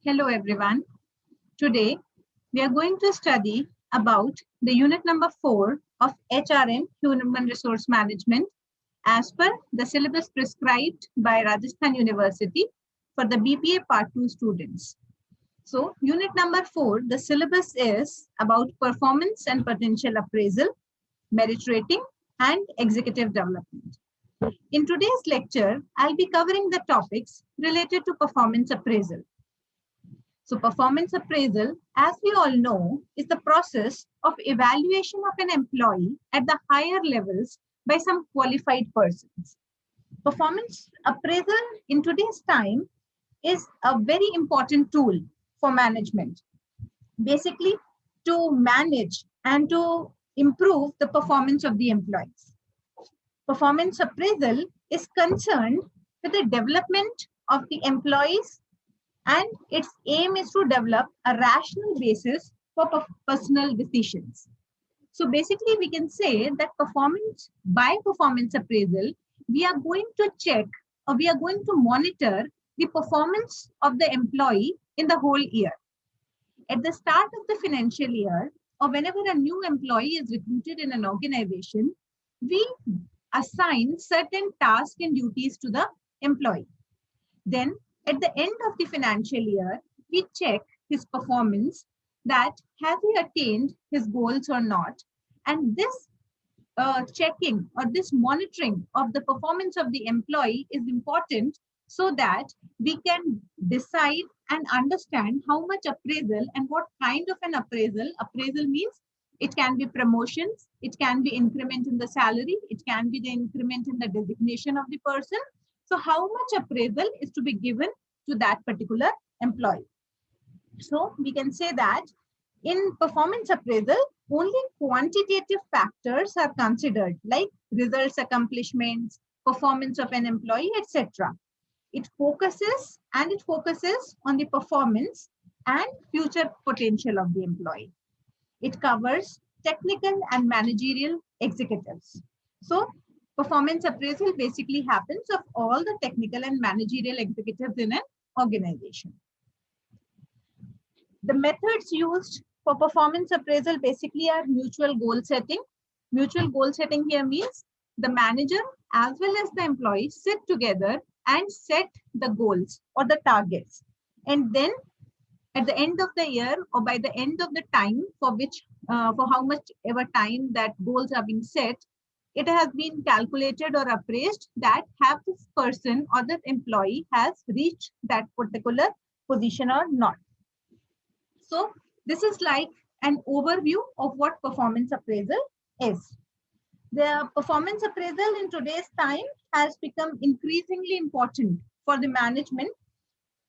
Hello everyone. Today we are going to study about the unit number 4 of HRM, Human Resource Management, as per the syllabus prescribed by Rajasthan University for the BPA Part 2 students. So unit number 4, the syllabus is about performance and potential appraisal, merit rating and executive development. In today's lecture, I'll be covering the topics related to performance appraisal. So performance appraisal, as we all know, is the process of evaluation of an employee at the higher levels by some qualified persons. Performance appraisal in today's time is a very important tool for management, basically to manage and to improve the performance of the employees. Performance appraisal is concerned with the development of the employees, and its aim is to develop a rational basis for personal decisions. So basically, we can say that by performance appraisal, we are going to check or we are going to monitor the performance of the employee in the whole year. At the start of the financial year, or whenever a new employee is recruited in an organization, we assign certain tasks and duties to the employee. Then at the end of the financial year, we check his performance, that has he attained his goals or not. And this checking or this monitoring of the performance of the employee is important so that we can decide and understand how much appraisal and what kind of an appraisal. Appraisal means it can be promotions, it can be increment in the salary, it can be the increment in the designation of the person. So how much appraisal is to be given to that particular employee? So we can say that in performance appraisal, only quantitative factors are considered, like results, accomplishments, performance of an employee, etc. It focuses on the performance and future potential of the employee. It covers technical and managerial executives. So performance appraisal basically happens of all the technical and managerial executives in an organization. The methods used for performance appraisal basically are mutual goal setting. Mutual goal setting here means the manager as well as the employee sit together and set the goals or the targets. And then at the end of the year or by the end of the time for how much ever time that goals are being set, it has been calculated or appraised that have this person or that employee has reached that particular position or not. So this is like an overview of what performance appraisal is. The performance appraisal in today's time has become increasingly important for the management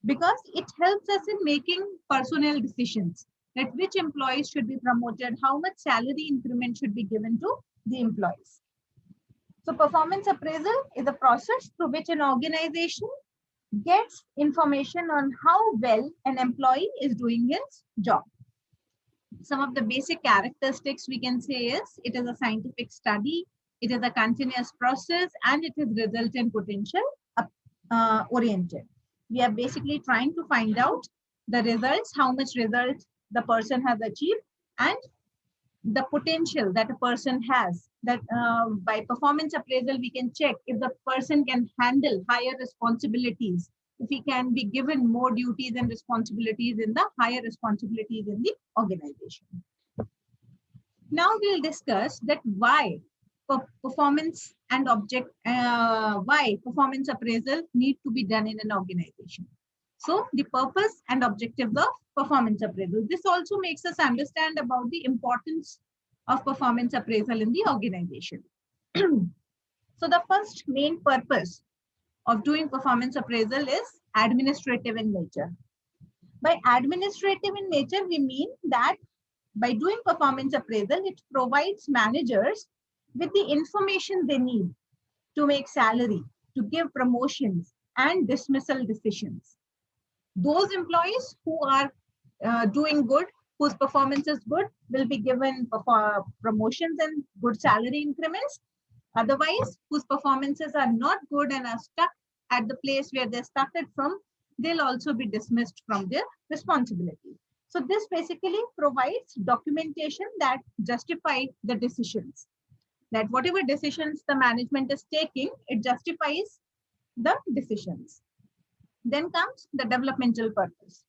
because it helps us in making personnel decisions, that which employees should be promoted, how much salary increment should be given to the employees. So performance appraisal is a process through which an organization gets information on how well an employee is doing his job. Some of the basic characteristics we can say is it is a scientific study, it is a continuous process, and it is result and potential oriented. We are basically trying to find out the results, how much result the person has achieved, and the potential that a person has. That by performance appraisal, we can check if the person can handle higher responsibilities, if he can be given more duties and responsibilities in the higher responsibilities in the organization. Now we'll discuss that why performance appraisal need to be done in an organization. So the purpose and objectives of performance appraisal. This also makes us understand about the importance of performance appraisal in the organization. So the first main purpose of doing performance appraisal is administrative in nature. By administrative in nature, we mean that by doing performance appraisal, it provides managers with the information they need to make salary, to give promotions and dismissal decisions. Those employees who are doing good, whose performance is good, will be given promotions and good salary increments. Otherwise, whose performances are not good and are stuck at the place where they're started from, they'll also be dismissed from their responsibility. So this basically provides documentation that justify the decisions, that whatever decisions the management is taking, it justifies the decisions. Then comes the developmental purpose.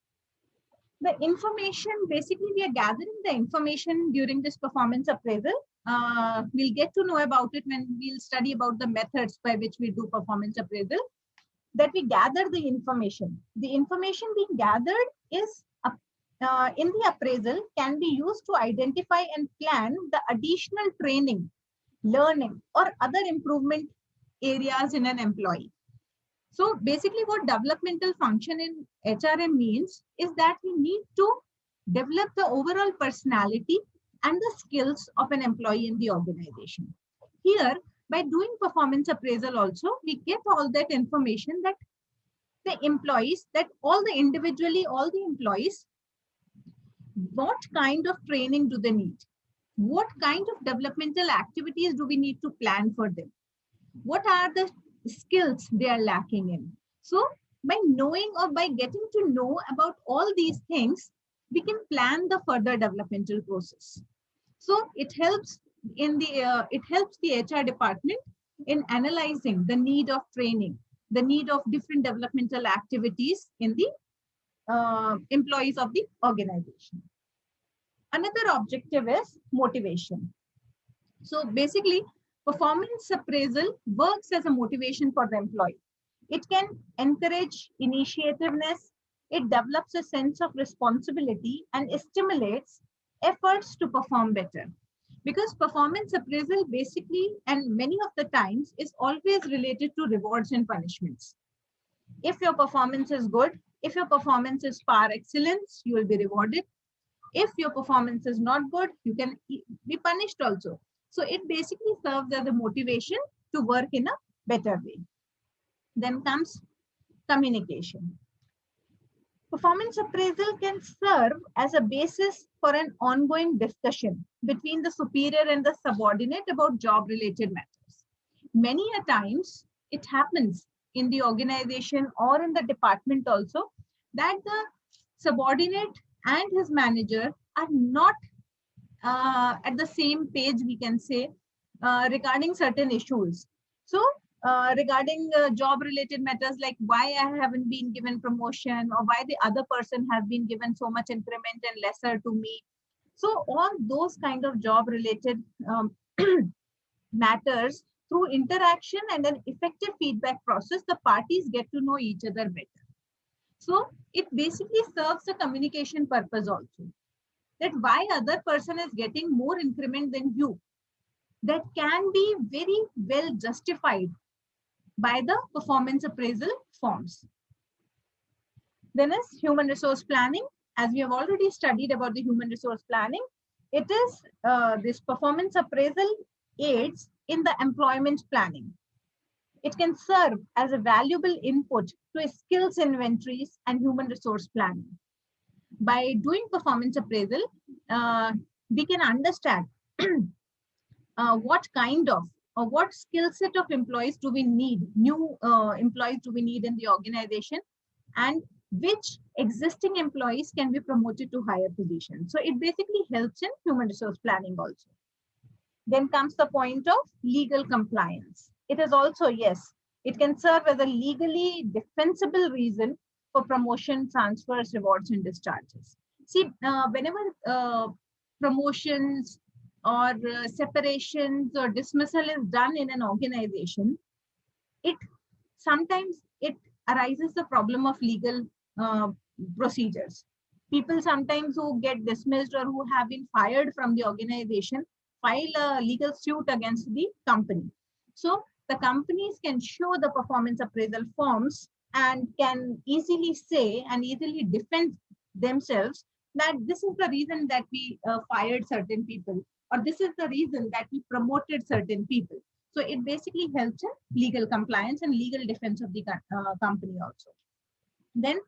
The information, basically we are gathering the information during this performance appraisal. We'll get to know about it when we'll study about the methods by which we do performance appraisal, that we gather the information. The information being gathered is in the appraisal can be used to identify and plan the additional training, learning, or other improvement areas in an employee. So basically what developmental function in HRM means is that we need to develop the overall personality and the skills of an employee in the organization. Here, by doing performance appraisal also, we get all that information that the employees, that all the employees, what kind of training do they need? What kind of developmental activities do we need to plan for them? What are the skills they are lacking in? So by knowing or by getting to know about all these things, we can plan the further developmental process. So it helps the HR department in analyzing the need of training, the need of different developmental activities in the employees of the organization. Another objective is motivation. So basically, performance appraisal works as a motivation for the employee. It can encourage initiativeness, it develops a sense of responsibility, and stimulates efforts to perform better. Because performance appraisal basically, and many of the times, is always related to rewards and punishments. If your performance is good, if your performance is par excellence, you will be rewarded. If your performance is not good, you can be punished also. So it basically serves as a motivation to work in a better way. Then comes communication. Performance appraisal can serve as a basis for an ongoing discussion between the superior and the subordinate about job-related matters. Many a times, it happens in the organization or in the department also that the subordinate and his manager are not at the same page, we can say, regarding certain issues. So regarding job related matters like why I haven't been given promotion, or why the other person has been given so much increment and lesser to me. So all those kind of job related matters, through interaction and an effective feedback process, the parties get to know each other better. So it basically serves a communication purpose also, that why other person is getting more increment than you, that can be very well justified by the performance appraisal forms. Then is human resource planning. As we have already studied about the human resource planning, it is this performance appraisal aids in the employment planning. It can serve as a valuable input to skills inventories and human resource planning. By doing performance appraisal, we can understand what kind of or what skill set of employees do we need, new employees do we need in the organization, and which existing employees can be promoted to higher positions. So it basically helps in human resource planning also. Then comes the point of legal compliance. It is also, yes, it can serve as a legally defensible reason for promotion, transfers, rewards, and discharges. See, whenever promotions or separations or dismissal is done in an organization, it sometimes it arises the problem of legal procedures. People sometimes who get dismissed or who have been fired from the organization file a legal suit against the company. So the companies can show the performance appraisal forms and can easily say and easily defend themselves that this is the reason that we fired certain people, or this is the reason that we promoted certain people. So it basically helps in legal compliance and legal defense of the company also. Then,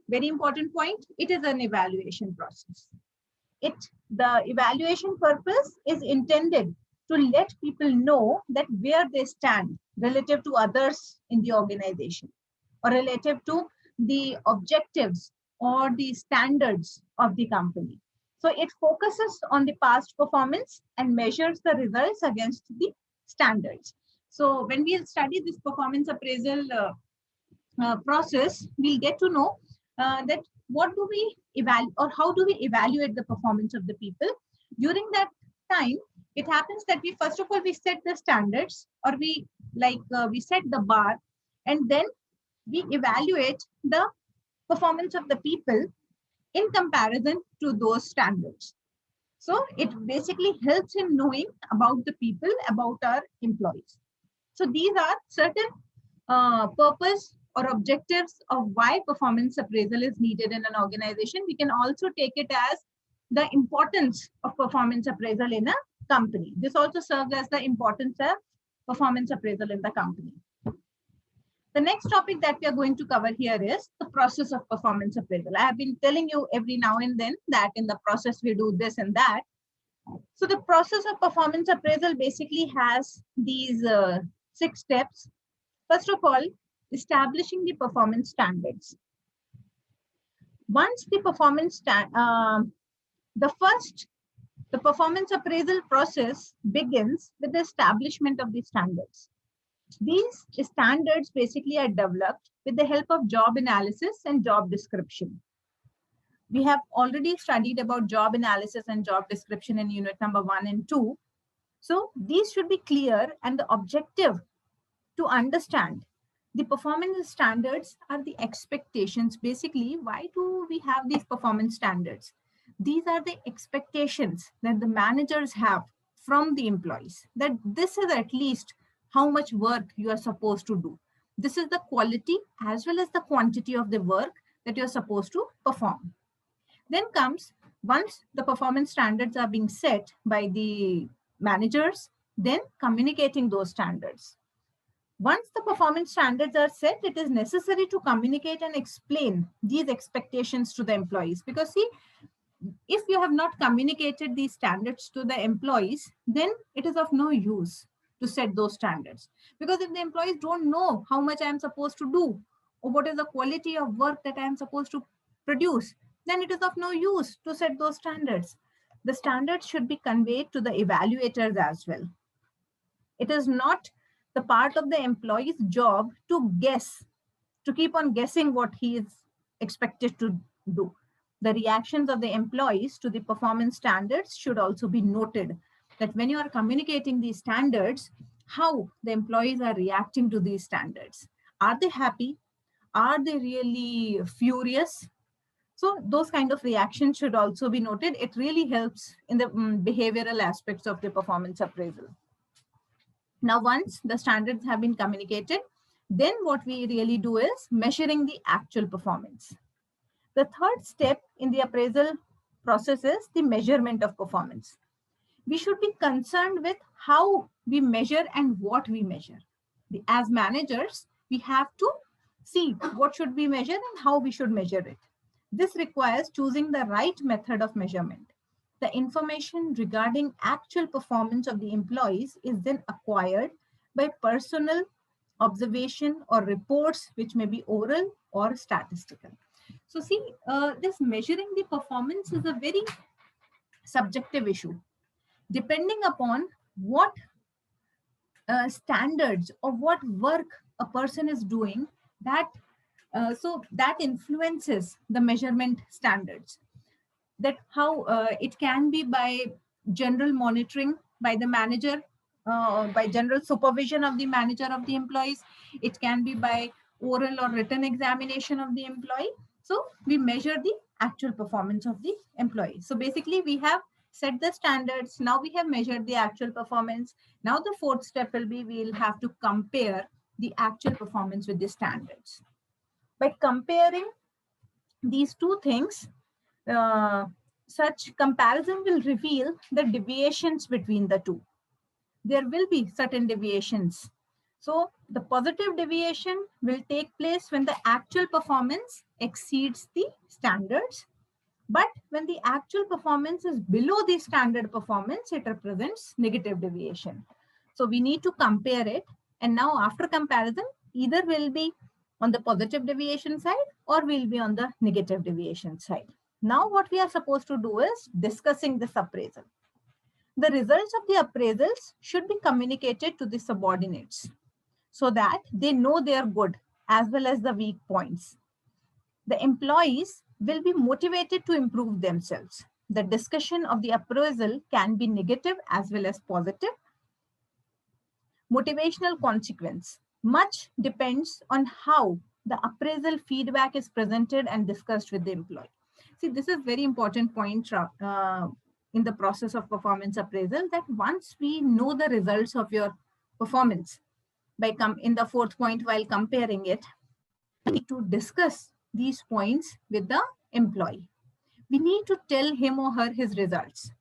very important point, it is an evaluation process. The evaluation purpose is intended to let people know that where they stand relative to others in the organization, or relative to the objectives or the standards of the company. So it focuses on the past performance and measures the results against the standards. So when we study this performance appraisal process, we'll get to know that what do we evaluate or how do we evaluate the performance of the people. During that time, it happens that we first of all we set the standards, or we set the bar, and then we evaluate the performance of the people in comparison to those standards. So it basically helps in knowing about the people, about our employees. So these are certain purpose or objectives of why performance appraisal is needed in an organization. We can also take it as the importance of performance appraisal in a company. This also serves as the importance of performance appraisal in the company. The next topic that we are going to cover here is the process of performance appraisal. I have been telling you every now and then that in the process we do this and that. So the process of performance appraisal basically has these 6 steps. First of all, establishing the performance standards. Once the the performance appraisal process begins with the establishment of the standards. These standards basically are developed with the help of job analysis and job description. We have already studied about job analysis and job description in unit number 1 and 2. So these should be clear, and the objective to understand the performance standards are the expectations. Basically, why do we have these performance standards? These are the expectations that the managers have from the employees, that this is at least how much work you are supposed to do. This is the quality as well as the quantity of the work that you're supposed to perform. Then comes, once the performance standards are being set by the managers, then communicating those standards. Once the performance standards are set, it is necessary to communicate and explain these expectations to the employees. Because see, if you have not communicated these standards to the employees, then it is of no use to set those standards. Because if the employees don't know how much I am supposed to do, or what is the quality of work that I am supposed to produce, then it is of no use to set those standards. The standards should be conveyed to the evaluators as well. It is not the part of the employee's job to guess, to keep on guessing what he is expected to do. The reactions of the employees to the performance standards should also be noted, that when you are communicating these standards, how the employees are reacting to these standards. Are they happy? Are they really furious? So those kind of reactions should also be noted. It really helps in the behavioral aspects of the performance appraisal. Now, once the standards have been communicated, then what we really do is measuring the actual performance. The third step in the appraisal process is the measurement of performance. We should be concerned with how we measure and what we measure. As managers, we have to see what should be measured and how we should measure it. This requires choosing the right method of measurement. The information regarding actual performance of the employees is then acquired by personal observation or reports, which may be oral or statistical. So see, this measuring the performance is a very subjective issue. Depending upon what standards or what work a person is doing, that influences the measurement standards. That how it can be by general monitoring by the manager, by general supervision of the manager of the employees. It can be by oral or written examination of the employee. So we measure the actual performance of the employee. So basically we have set the standards. Now we have measured the actual performance. Now the fourth step will be, we'll have to compare the actual performance with the standards. By comparing these two things, such comparison will reveal the deviations between the two. There will be certain deviations. So the positive deviation will take place when the actual performance exceeds the standards. But when the actual performance is below the standard performance, it represents negative deviation. So we need to compare it. And now after comparison, either will be on the positive deviation side or we'll be on the negative deviation side. Now what we are supposed to do is discussing this appraisal. The results of the appraisals should be communicated to the subordinates so that they know their good as well as the weak points. The employees will be motivated to improve themselves. The discussion of the appraisal can be negative as well as positive. Motivational consequence. Much depends on how the appraisal feedback is presented and discussed with the employee. See, this is very important point in the process of performance appraisal, that once we know the results of your performance, in the fourth point while comparing it, we need to discuss these points with the employee. We need to tell him or her his results.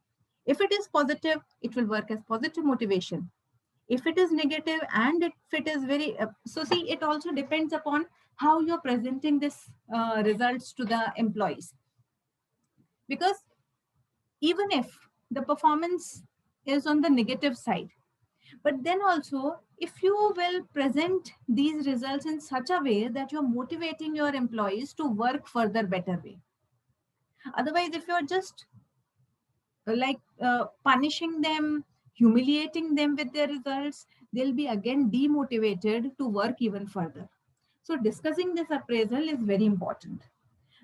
If it is positive, it will work as positive motivation. If it is negative and if it is very, so see, it also depends upon how you're presenting this results to the employees. Because even if the performance is on the negative side, but then also if you will present these results in such a way that you're motivating your employees to work further better way. Otherwise, if you're just like punishing them, humiliating them with their results, they'll be again demotivated to work even further. So discussing this appraisal is very important.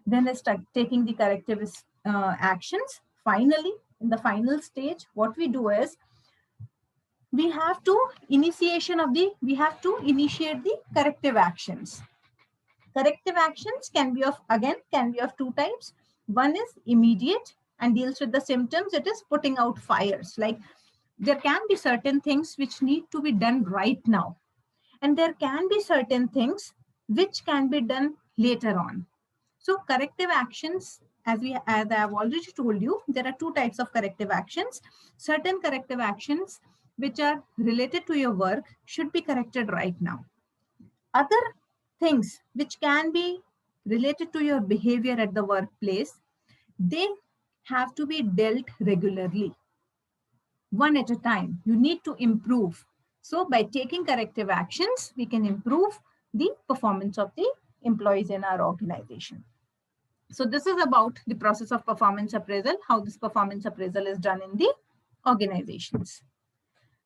Then is taking the corrective actions. Finally, in the final stage, what we do is we have to initiate the corrective actions. Corrective actions can be of two types. One is immediate and deals with the symptoms. It is putting out fires. Like there can be certain things which need to be done right now, and there can be certain things which can be done later on. So corrective actions, as I have already told you, there are two types of corrective actions. Certain corrective actions which are related to your work should be corrected right now. Other things which can be related to your behavior at the workplace, they have to be dealt regularly, one at a time. You need to improve. So by taking corrective actions, we can improve the performance of the employees in our organization. So this is about the process of performance appraisal, how this performance appraisal is done in the organizations.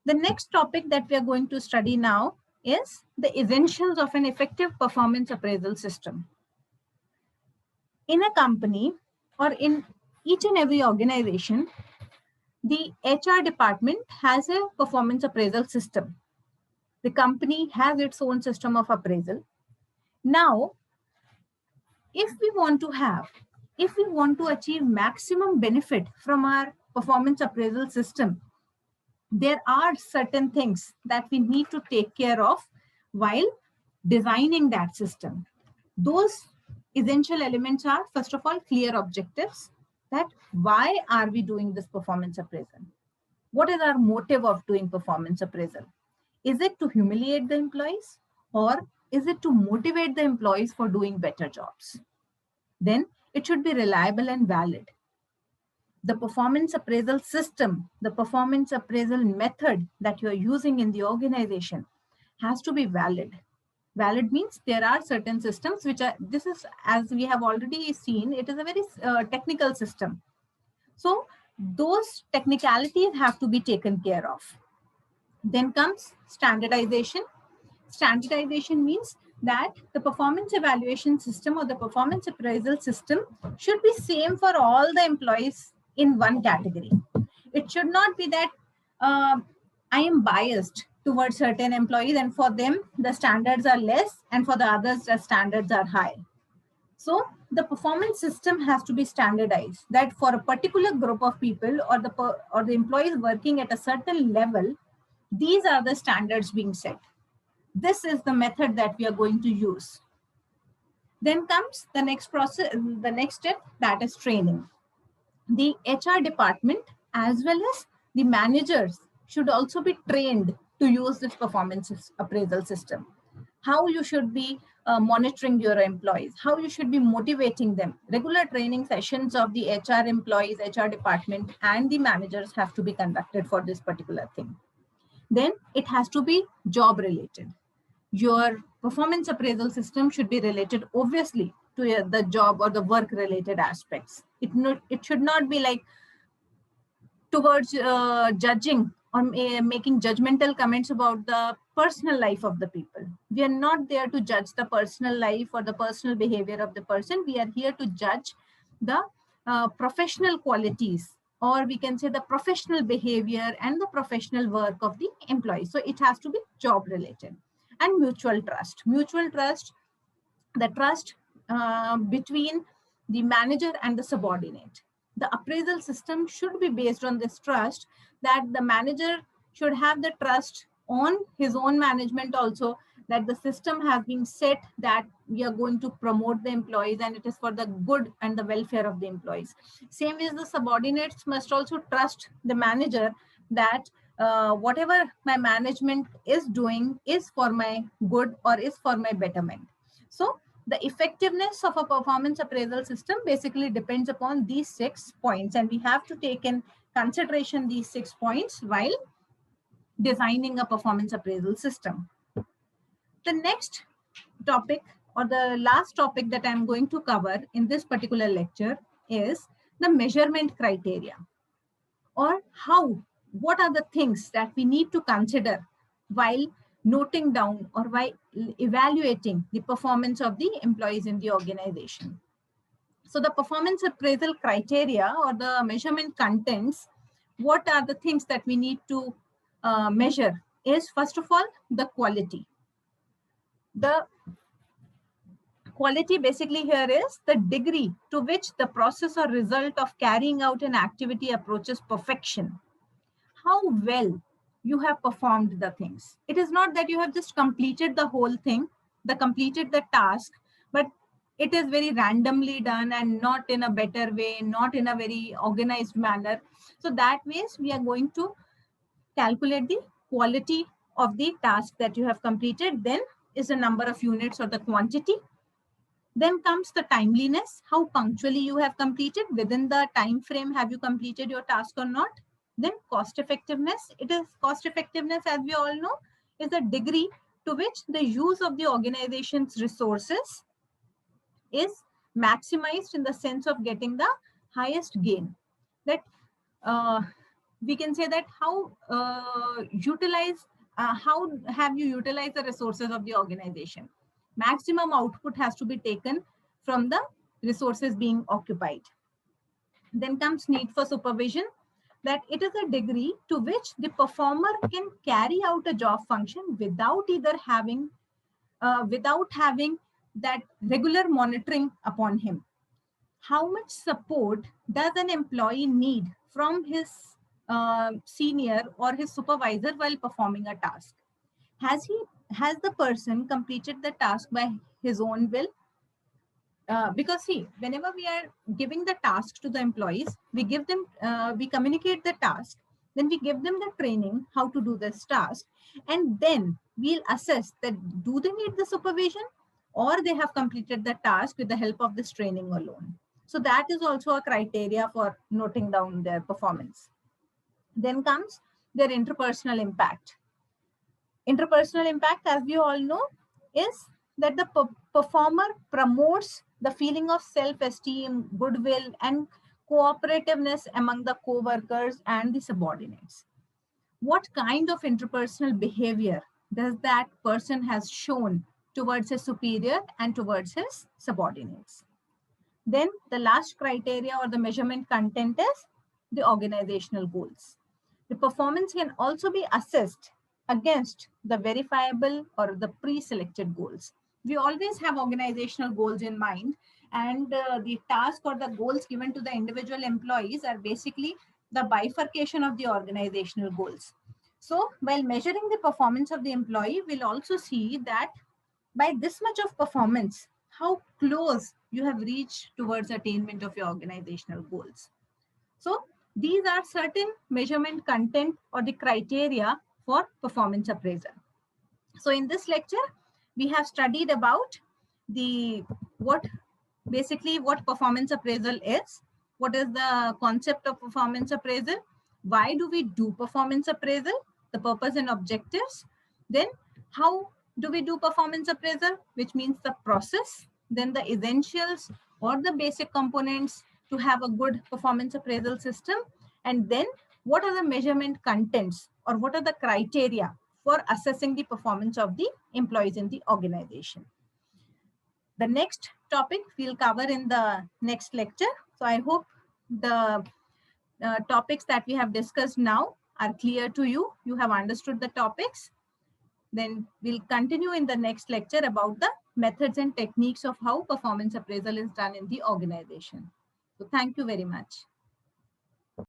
The next topic that we are going to study now is the essentials of an effective performance appraisal system. In a company or in each and every organization, the HR department has a performance appraisal system. The company has its own system of appraisal. Now, if we want to achieve maximum benefit from our performance appraisal system, there are certain things that we need to take care of while designing that system. Those essential elements are, first of all, clear objectives. That why are we doing this performance appraisal? What is our motive of doing performance appraisal? Is it to humiliate the employees, or is it to motivate the employees for doing better jobs? Then it should be reliable and valid. The performance appraisal system, the performance appraisal method that you are using in the organization has to be valid. Valid means there are certain systems which are, this is, as we have already seen, it is a very technical system. So those technicalities have to be taken care of. Then comes standardization. Standardization means that the performance evaluation system or the performance appraisal system should be same for all the employees in one category. It should not be that I am biased towards certain employees and for them the standards are less and for the others the standards are high. So the performance system has to be standardized, that for a particular group of people or the employees working at a certain level, these are the standards being set. This is the method that we are going to use. Then comes the next process, the next step, that is training. The HR department as well as the managers should also be trained to use this performance appraisal system. How you should be monitoring your employees, how you should be motivating them. Regular training sessions of the HR employees, HR department, and the managers have to be conducted for this particular thing. Then it has to be job related. Your performance appraisal system should be related obviously to the job or the work related aspects. It should not be like towards judging or making judgmental comments about the personal life of the people. We are not there to judge the personal life or the personal behavior of the person. We are here to judge the professional qualities, or we can say the professional behavior and the professional work of the employee. So it has to be job related. And mutual trust. Mutual trust, the trust between the manager and the subordinate. The appraisal system should be based on this trust, that the manager should have the trust on his own management also, that the system has been set that we are going to promote the employees and it is for the good and the welfare of the employees. Same as the subordinates must also trust the manager that whatever my management is doing is for my good or is for my betterment. So the effectiveness of a performance appraisal system basically depends upon these 6 points, and we have to take in consideration these 6 points while designing a performance appraisal system. The next topic, or the last topic that I'm going to cover in this particular lecture, is the measurement criteria, or what are the things that we need to consider while noting down or while evaluating the performance of the employees in the organization. So the performance appraisal criteria or the measurement contents, what are the things that we need to measure is, first of all, the quality. The quality basically here is the degree to which the process or result of carrying out an activity approaches perfection. How well you have performed the things. It is not that you have just completed the whole thing, completed the task, but it is very randomly done and not in a better way, not in a very organized manner. So that ways we are going to calculate the quality of the task that you have completed. Then is the number of units or the quantity. Then comes the timeliness, how punctually you have completed, within the time frame have you completed your task or not. Then cost effectiveness, it is cost effectiveness, as we all know, is the degree to which the use of the organization's resources is maximized in the sense of getting the highest gain. That we can say that how have you utilized the resources of the organization. Maximum output has to be taken from the resources being occupied. Then comes need for supervision, that it is a degree to which the performer can carry out a job function without having that regular monitoring upon him. How much support does an employee need from his senior or his supervisor while performing a task? Has the person completed the task by his own will? Because see, whenever we are giving the task to the employees, we give them, we communicate the task, then we give them the training how to do this task, and then we'll assess that do they need the supervision or they have completed the task with the help of this training alone. So that is also a criteria for noting down their performance. Then comes their interpersonal impact. Interpersonal impact, as we all know, is that the performer promotes the feeling of self-esteem, goodwill, and cooperativeness among the co-workers and the subordinates. What kind of interpersonal behavior does that person has shown towards his superior and towards his subordinates? Then the last criteria or the measurement content is the organizational goals. The performance can also be assessed against the verifiable or the pre-selected goals. We always have organizational goals in mind, and the task or the goals given to the individual employees are basically the bifurcation of the organizational goals. So while measuring the performance of the employee, we'll also see that by this much of performance, how close you have reached towards attainment of your organizational goals. So these are certain measurement content or the criteria for performance appraisal. So in this lecture, we have studied about what performance appraisal is, what is the concept of performance appraisal, why do we do performance appraisal, the purpose and objectives, then how do we do performance appraisal, which means the process, then the essentials or the basic components to have a good performance appraisal system, and then what are the measurement contents or what are the criteria for assessing the performance of the employees in the organization. The next topic we'll cover in the next lecture. So I hope the topics that we have discussed now are clear to you. You have understood the topics. Then we'll continue in the next lecture about the methods and techniques of how performance appraisal is done in the organization. So thank you very much.